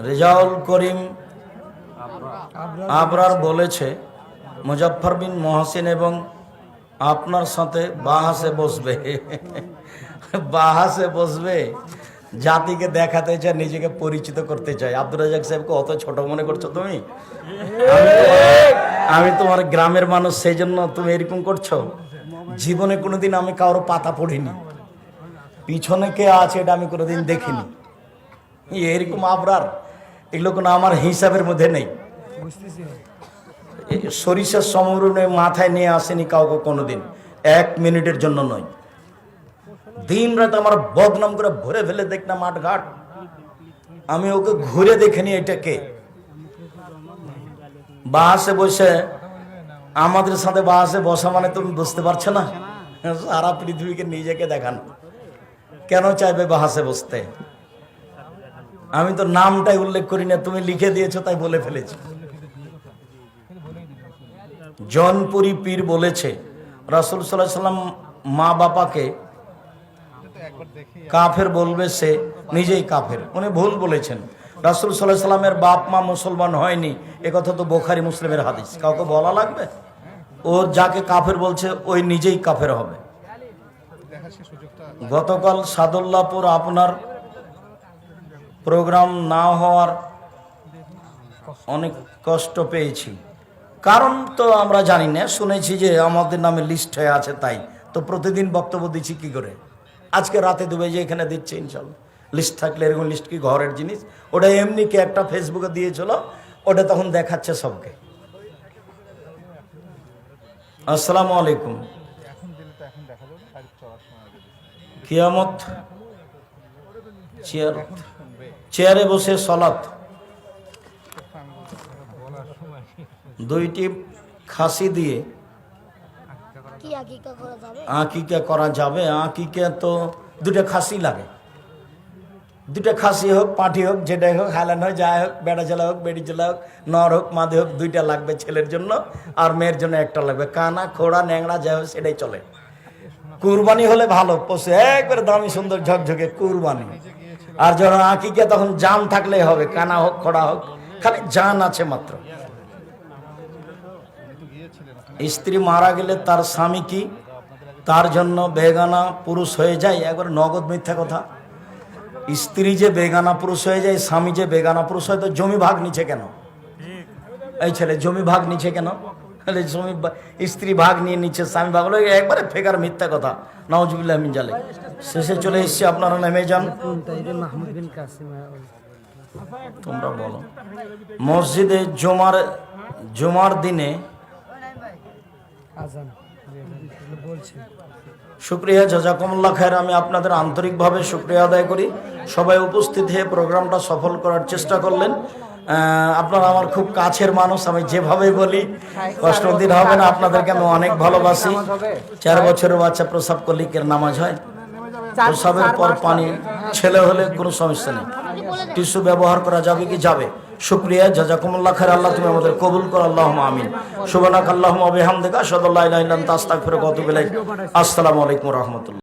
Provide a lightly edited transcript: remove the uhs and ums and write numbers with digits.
রেজাউল করিম আবরার বলেছে মুজাফফর বিন মহসিন এবং আপনার সাথে বাহাসে বসবে। বাহাসে বসবে, জাতিকে দেখাতে চায়, নিজেকে পরিচিত করতে চায়। আব্দুর রাজাক সাহেবকে অত ছোট মনে করছো তুমি? আমি তোমার গ্রামের মানুষ, সেই জন্য তুমি এরকম করছো। জীবনে কোনোদিন আমি কারো পাতা পড়িনি, পিছনে কে আছে এটা আমি কোনোদিন দেখিনি। এরকম আবরার এগুলো কোনো আমার হিসাবের মধ্যে নেই। সরিষার সমরণে মাথায় নিয়ে আসেনি কাউকে কোনোদিন, 1 মিনিটের জন্য নয়। দিন রাত আমার বদনাম করে ভরে ফেলে দেখ না মাঠ ঘাট। আমি ওকে ঘুরে দেখিনি এটাকে। বাসে বসে আমাদের সাথে বাসে বসা মানে তুমি বুঝতে পারছো না, সারা পৃথিবীকে নিজেকে দেখান। কেন চাইবে বাসে বসতে? আমি তো নামটাই উল্লেখ করি না, তুমি লিখে দিয়েছো তাই বলে ফেলেছি। জনপুরি পীর বলেছে রাসূল সাল্লাল্লাহু আলাইহি সাল্লাম মা বাবাকে কাফের বলবে, সে নিজেই কাফের। উনি ভুল বলেছেন। রাসূল সাল্লাল্লাহু আলাইহি সাল্লামের বাপ মা মুসলমান হয়নি, একথা তো বুখারী মুসলিমের হাদিস। কাউকে বলা লাগবে? ও যাকে কাফের বলছে ওই নিজেই কাফের হবে। গতকাল সাদুল্লাহপুর আপনার প্রোগ্রাম না হওয়ার অনেক কষ্ট পেয়েছি। কারণ তো আমরা জানি না, শুনেছি যে আমাদের নামে লিস্ট হয়ে আছে, তাই তো প্রতিদিন বক্তব্য দিচ্ছি কি করে। আজকে রাতে দুবে যে এখানে দিচ্ছে ইনশাল্লাহ। লিস্ট থাকলে এরকম লিস্ট কি ঘরের জিনিস? ওটা এমনি কে একটা ফেসবুকে দিয়েছিল, ওটা তখন দেখাচ্ছে সবকে। আসসালামু আলাইকুম। কিয়ামত চেয়ারে বসে সলাত, 2টি খাসি দিয়ে আকিকা করা যাবে? আকিকা তো 2টা খাসি লাগে। 2টা খাসি হোক, পাঁঠি হোক, যেটাই হোক, হালান হোক, যাই হোক, বেড়া জেলা হোক, বেড়ি জেলা হোক, নর হোক, মাদে হোক, 2টা লাগবে ছেলের জন্য, আর মেয়ের জন্য 1টা লাগবে। কানা খোড়া ন্যাংরা যাই হোক সেটাই চলে। কুরবানি হলে ভালো, পশু একবারে দামি সুন্দর ঝকঝকে কুরবানি। আর যখন আকিকা তখন জান থাকলেই হবে, কানা হোক খোড়া হোক, খালি জান আছে মাত্র। স্ত্রী মারা গেলে তার স্বামী কি তার জন্য বেগানা পুরুষ হয়ে যায়? একবার নগদ মিথ্যা কথা। স্ত্রী যে বেগানা পুরুষ হয়ে যায়, স্বামী যে বেগানা পুরুষ হয়, তো জমি ভাগ নিচ্ছে কেন? এই ছেলে জমি ভাগ নিচ্ছে কেন? জমি স্ত্রী ভাগ নিয়ে নিচ্ছে, স্বামী ভাগ হলো, একবারে ফেকার মিথ্যা কথা। নাউজুবিল্লাহ মিন জালিক। শেষে চলে এসেছি, আপনারা নেমে যান। তোমরা বলো, মসজিদে জুমার দিনে শুকরিয়া, জাযাকুমুল্লাহ খায়র। আমি আপনাদের আন্তরিকভাবে শুকরিয়া আদায় করি। সবাই উপস্থিত হয়ে প্রোগ্রামটা সফল করার চেষ্টা করলেন। আপনারা আমার খুব কাছের মানুষ, আমি যেভাবে বলি কষ্ট দিন হবে না। আপনাদেরকে আমি অনেক ভালোবাসি। 4 বছরের বাচ্চা প্রসাব করলে কি নামাজ হয়? প্রসাবের পর পানি ছেলে হলে কোনো সমস্যা নেই, টিস্যু ব্যবহার করা যাবে কি? যাবে। শুকরিয়া, জাযাকুমুল্লাহ খায়র। আল্লাহ তুমি আমাদের কবুল করো, আল্লাহুম্মা আমিন। সুবহানাকাল্লাহুম্মা ওয়া বিহামদিকা আশহাদু আল্লা ইলাহা ইল্লা আনতা আস্তাগফিরুকা ওয়া আতুবু ইলাইক। আসসালামু আলাইকুম ওয়া রাহমাতুল্লাহ।